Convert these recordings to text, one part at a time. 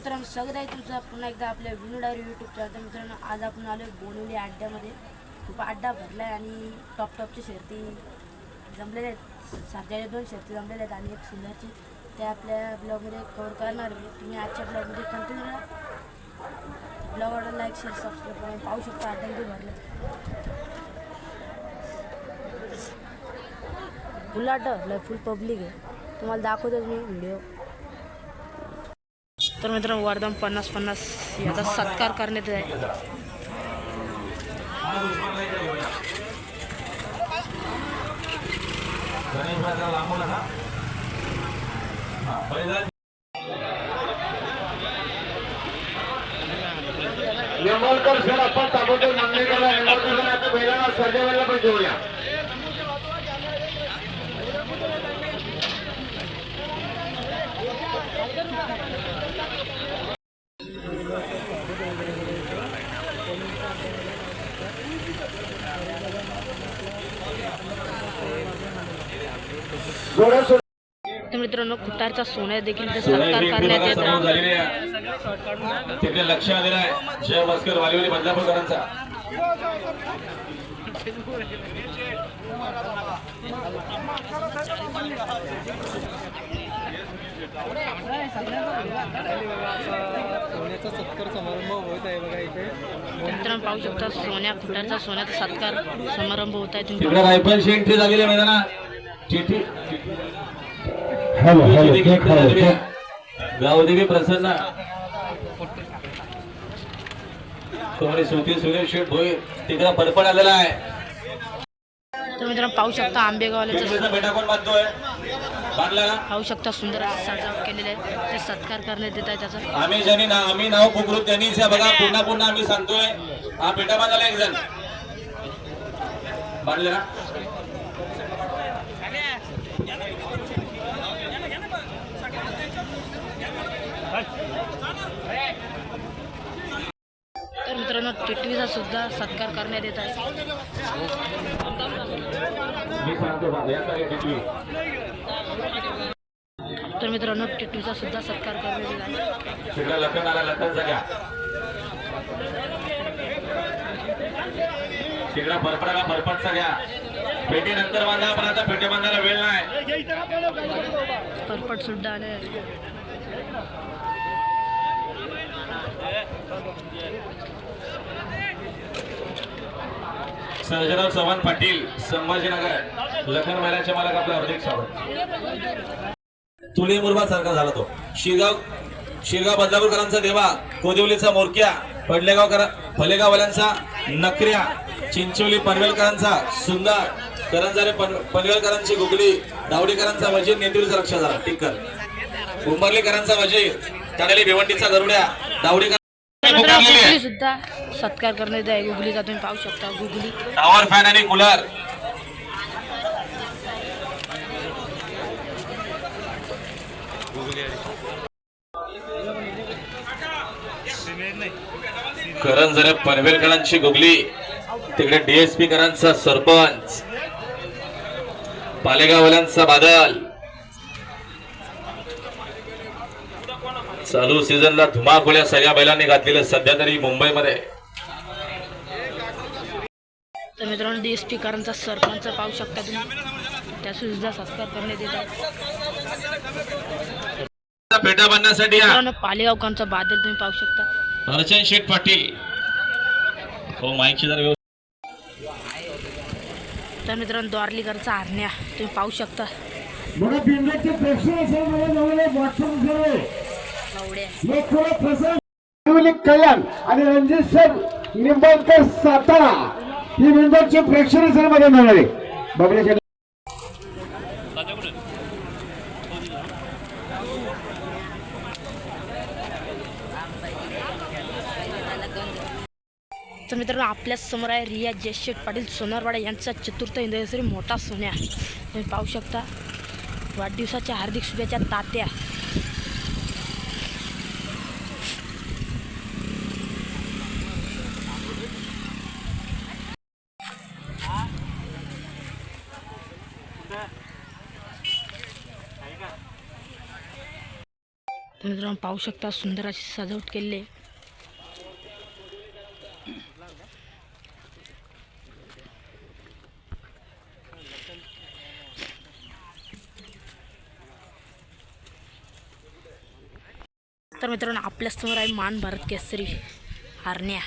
मित्रांनो स्वागत आहे तुमचं पुन्हा एकदा आपल्या विनू डायरी यूट्यूब चॅनल. तर मित्रांनो आज आपण आलो बोनिवली अड्ड्यामध्ये. खूप अड्डा भरला आहे आणि टॉपच्या शर्ती जमलेल्या आहेत. सध्याच्या 2 शर्ती जमलेल्या आहेत आणि एक सुंदरची ते आपल्या ब्लॉगमध्ये कवर करणार आहे. तुम्ही आजच्या ब्लॉगमध्ये कंटिन्यू राहा. ब्लॉगवर लाईक शेअर सबस्क्राईब करून पाहू शकता अड्डा किती भरला. फुल अड्डा फुल पब्लिक आहे. तुम्हाला दाखवतो मी व्हिडिओ. तर मित्रांनो वरदान 50-50 याचा सत्कार करण्यात आहे. निंबळकर सर आपण ताबडतोब मागणी केला. निंबळकर सर आता बैलांना सर्जेवायला पण घेऊया. तर मित्रांनो खुटारचा सोन्या देखील सत्कार करण्यात येत आहे. तिकडे लक्ष आलेलं आहे जय भास्कर वालीवली बदलापूरकरांचा. सोन्याचा सत्कार समारंभ होत आहे बघा इथे. मित्रांनो पाहू शकता सोन्या खुटारचा सोन्याचा सत्कार समारंभ होत आहे. तिकडे रायफलची एंट्री झालेली आहे मैदानात. चिठी गावदेवी प्रसन्न कोणी सुनील शेठ भोईर तिकडे परपड आलेला आहे. तर मित्रांनो पाहू शकता आंबेगावला बेटा कोण बांधतोय बांधला पाहू शकता सुंदर सजावट केलेले आहे. ते सत्कार करण्यात येत आहे त्याचा. आम्ही नाव पुकरू त्यांनीच बघा. पुन्हा आम्ही सांगतोय हा पेटा बांधायला एक जण बांधले ना. तर मित्रांनो टिटवीचा सुद्धा सत्कार करण्यात येत आहे. तर मित्रांनो टिटवीचा सुद्धा सत्कार करण्यात येत आहे. तिकडे लखन आला. लखन जाग्या तिकडे परपडाला परपडचा घ्या. पेटी नंतर बांधा पण आता पेटी बांधायला वेळ नाही. परपट सुद्धा आले. सर्जराव चव्हाण पाटील संभाजीनगर लखन महिलांच्या मालक आपलं हार्दिक स्वागत. तुले मुरबा सारखा झाला तो. शिरगाव बदलापूरकरांचा देवा, कोदिवलीचा मोरक्या, फलेगाववाल्यांचा नकऱ्या, चिंचोली पनवेलकरांचा सुंदर, करंजारे पनवेलकरांची गुगली, दावडीकरांचा वजीर, नेतृत्वाचा रक्षा झाला टिक्कर, उंबर्लीकरांचा वजीर, ताडेली भिवंडीचा गरुड्या, दावडीकर गुगली सुद्धा सत्कार करण्यात येत आहे. गुगलीचा तुम्ही पाहू शकता. गुगली टॉवर फॅन आणि कूलर. करंजारे पनवेलकरांची गुगली, तिकडे डीएसपी करांचा सरपंच, पालेगाववाल्यांचा बादल. चालू सीझनला धुमाकूळ सगळ्या बैलांनी घातलेलं सध्या तरी मुंबईमध्ये. तर मित्रांनो डीएसपी करांचा सरपंच पाहू शकता तुम्ही. त्या सुद्धा सत्कार करण्यात येत आहे. पेटा बांधण्यासाठी पालेगावकरांचा बादल तुम्ही पाहू शकता. अर्चन शेठ पाटील हो माईकची जर. तर मित्रांनो द्वारलीकरचा आरण्या तुम्ही पाहू शकता. कल्याण आणि रणजित सर निंबाळकर सातारा ही मेंबरचे प्रेक्षणीय सर मिळणार आहे. बघण्यासाठी तर मित्रांनो आपल्या समोर आहे रिया जयशेठ पाटील सोनारवाडा यांचा चतुर्थ हिंदकेसरी मोठा सोन्या तुम्ही पाहू शकता. वाढदिवसाच्या हार्दिक शुभेच्छा तात्या. मित्रांनो पाहू शकता सुंदर अशी सजावट केलेली आहे. तर मित्रांनो आपल्या समोर आहे मान भारत केसरी हरण्या.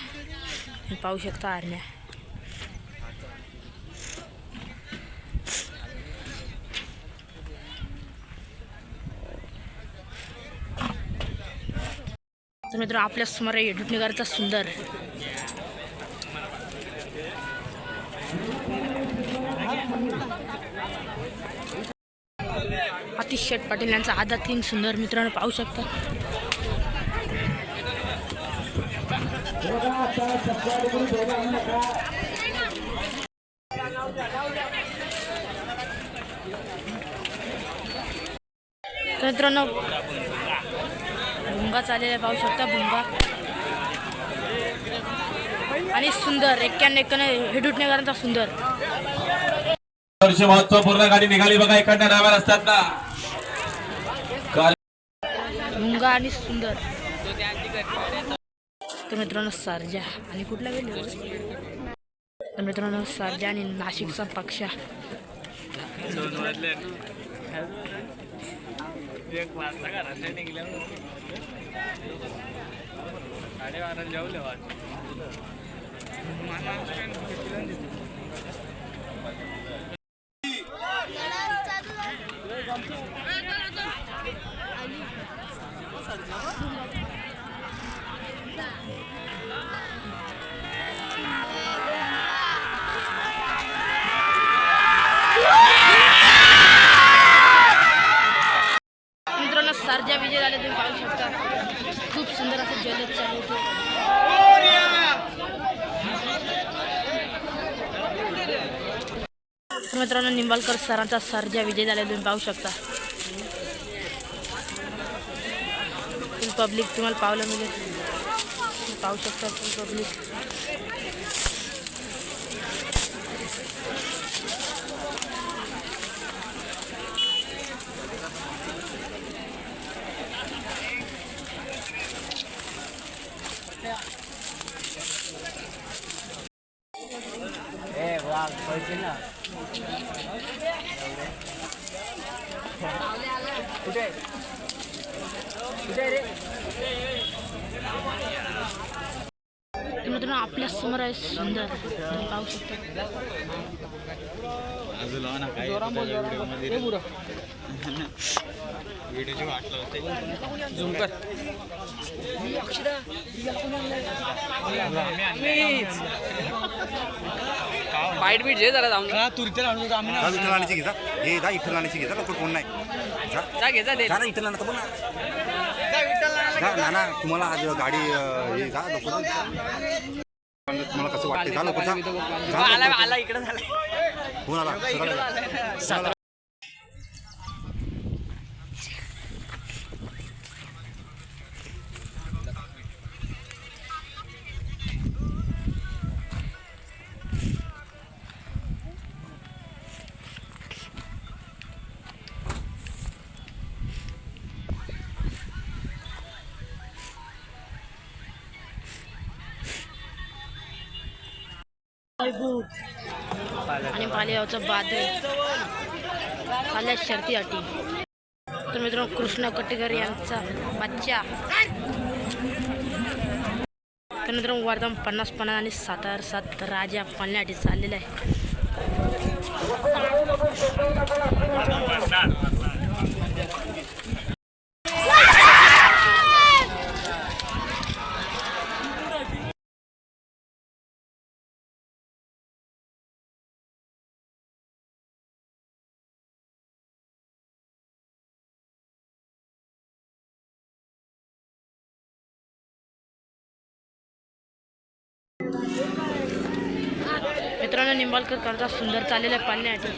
पाहू शकता हरण्या. तर मित्रांनो आपल्या समोर आहे एडुटनगरचा सुंदर. आतिश शेठ पाटील यांचा आधा किंग सुंदर मित्रांनो पाहू शकता. मित्रांनो भुंगा चाललेला पाहू शकता. भुंगा आणि सुंदर 91 हेडुटनेकरांचा सुंदर. महत्वपूर्ण गाडी निघाली बघा इकडनं डाव्या रस्त्यात ना. भुंगा आणि सुंदर. तर मित्रांनो सर्जा आणि कुठला गेले. तर मित्रांनो सर्जा आणि नाशिकचा पक्षा. मित्रांनो सर्जा विजय झाले तुम्ही पाहू शकता. खूप सुंदर असं जलद चालू होते. मित्रांनो निंबाळकर सरांचा सर्जा विजय झाला तुम्ही पाहू शकता. फुल पब्लिक तुम्हाला पाहायला मिळेल. पाहू शकता फुल पब्लिक. मित्रांनो आपल्या समोर आहे सुंदर तुम्ही पाहू शकता. वाईट बीट जे जरा जाऊन तुरच्या जा विठ्ठल आणायची घे जा. हे जा विठ्ठल आणायची घे जा. लवकर कोण नाही जा घे जा दे. जा ना विठ्ठल आणा बोल ना. जा नाना तुम्हाला आज गाडी हे जा लवकर. तुम्हाला कसं वाटते जा लवकर जा. आला इकडे झाला. फोन आला सगळं. आणि पालेगावचा बादल आल्या शर्ती अटी. तर मित्रांनो कृष्ण कटेकर यांचा बच्चा. तर मित्रांनो वर्धमान 50-50 आणि 7-7 राजा पालण्यासाठी चाललेला आहे. मित्रांनो निंबाळकर करता सुंदर चाललेला आहे पालण्यासाठी.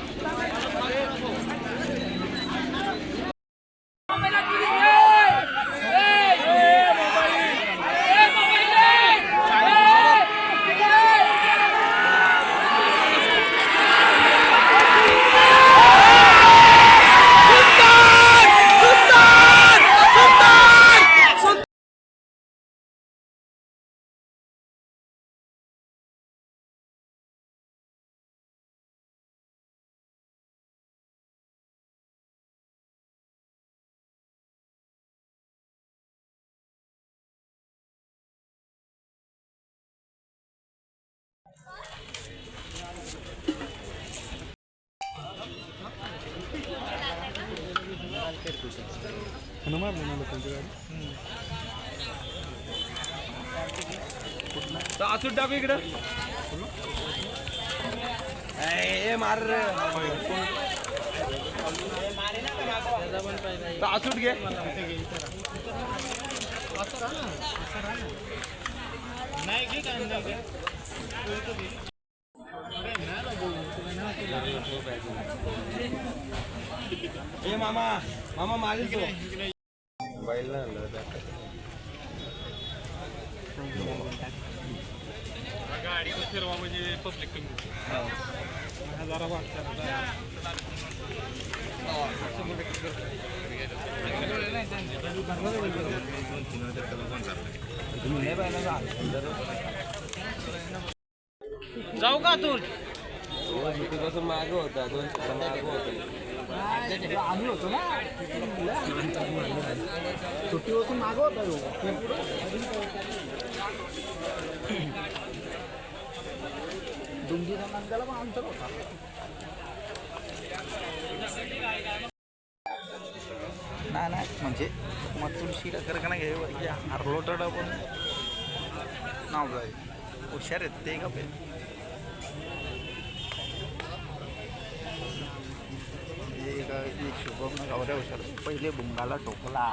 असून टाकू इकडं मार असूट घे मामा मामा मारेल तो गाडी फिरवा म्हणजे पब्लिक जरा जाऊ का तू मागं होता 2 मागं होतं आम्ही होतो ना सुट्टी बसून मागं होता दुमजी त्याला पण अंतर होता नाही म्हणजे मथून शिरा कर का नाही घे आरलोटड पण नाव जाय हुशार आहेत ते का शुभम गावऱ्या हुशार पहिले भुंगाला ठोकला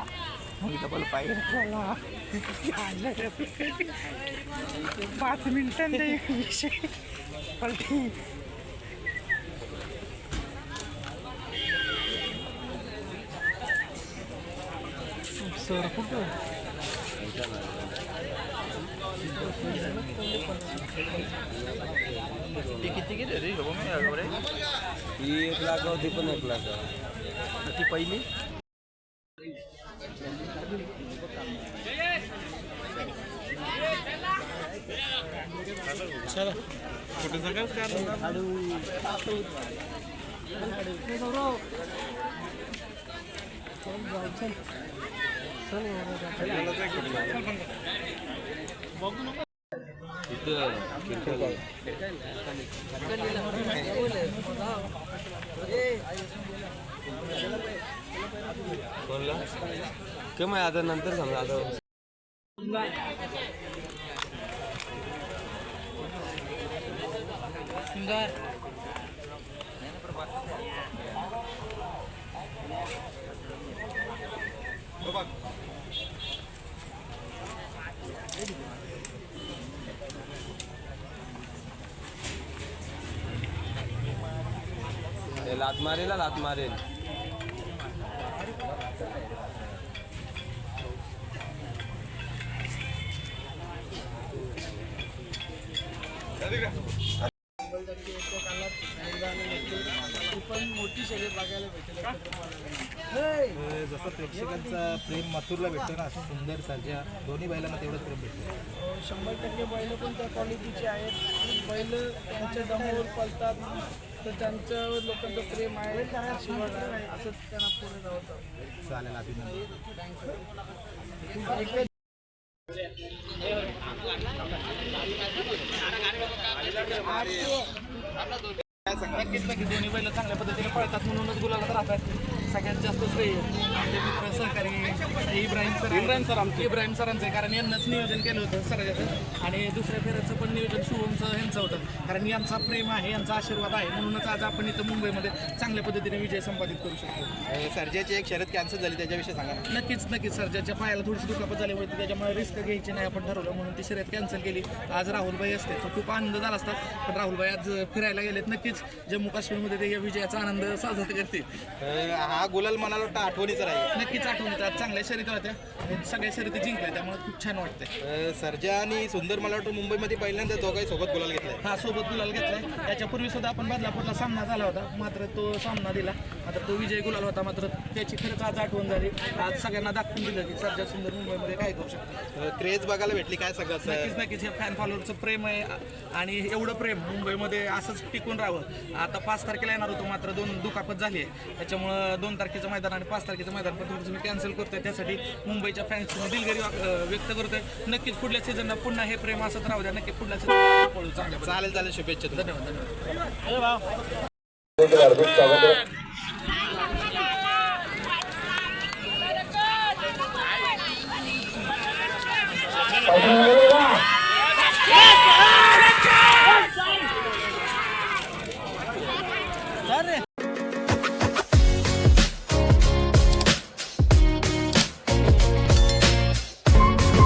मग डबल पाय ठेवला 5 मिनिटांचा एक विषय पलटी सर कुठं ती किती गेले रे शुभम गावरे ही 1 लाख होती पण 1 लाख ती पहिली चला कुठे सगळंच बोलला कम आहे आता नंतर समजा आता लात मारेल लात मारेल पण मोठी शर्यत बघायला भेटेल जसं प्रेक्षकांचा प्रेम मथुरला भेटतो ना असं सुंदर सर्जा दोन्ही बैलांना तेवढंच प्रेम भेटतं 100% बैल पण त्या क्वालिटीचे आहेत बैल त्यांच्या दमावर पळतात तर त्यांच्यावर लोकांचं प्रेम आहे आशीर्वाद आहे असंच त्यांना पुढे जावं चालेल नक्कीच दोन्ही बैल चांगल्या पद्धतीने पळतात म्हणूनच गुलालात राहतात सगळ्यात जास्त श्रेय माझे मित्र सहकारी इब्राहिम सरांचं आहे कारण यांनाच नियोजन केलं होतं सगळ्याचं आणि दुसऱ्या फेऱ्याचं पण नियोजन शुभमचं यांचं होतं कारण यांचा प्रेम आहे यांचा आशीर्वाद आहे म्हणूनच आज आपण इथं मुंबईमध्ये चांगल्या पद्धतीने विजय संपादित करू शकतो सर्जाची एक शर्यत कॅन्सल झाली त्याच्याविषयी सांगा नक्कीच सर्जाच्या पायाला थोडीशी दुखापत झाली होती त्याच्यामुळे रिस्क घ्यायची नाही आपण ठरवलं म्हणून ती शर्यत कॅन्सल केली आज राहुलभाई असते तर खूप आनंद झाला असतात पण राहुलभाई आज फिरायला गेलेत नक्कीच जम्मू काश्मीरमध्ये ते या विजयाचा आनंद साजरा करतील हा गुलाल म्हणाला वाटतं आठवणीचा राहील नक्कीच आठवणीत आज चांगल्या शर्यती होत्या सगळ्या शर्यती जिंकल्या त्यामुळे खूप छान वाटतंय सर्जा आणि सुंदर मला वाटतं मुंबईमध्ये पहिल्यांदा दोघांही सोबत गुलाल घेतलाय हा सोबत गुलाल घेतलाय त्याच्यापूर्वी सुद्धा आपण बदलापूरला सामना झाला होता मात्र तो सामना दिला मात्र तो विजय गुलाल होता मात्र त्याची खरंच आज आठवण झाली आज सगळ्यांना दाखवून दिलं की सर्जा सुंदर मुंबईमध्ये काय करू शकतो क्रेज बघायला भेटली काय सगळं नक्कीच हे फॅन फॉलोअरचं प्रेम आहे आणि एवढं प्रेम मुंबईमध्ये असंच टिकून राहावं आता 5 तारखेला येणार होतो मात्र 2 दुखापत झाली आहे त्याच्यामुळं 2 तारखेचं मैदान आणि 5 तारखेचं मैदान पण थोडंसं मी कॅन्सल करतोय त्यासाठी मुंबईच्या फॅन्सची दिलगिरी व्यक्त करतोय नक्कीच पुढल्या सीझनला पुन्हा हे प्रेम असंच राहू द्या नक्की पुढल्या सीझन पळू चांगल्या चालेल शुभेच्छा धन्यवाद पावसाळ्यामध्ये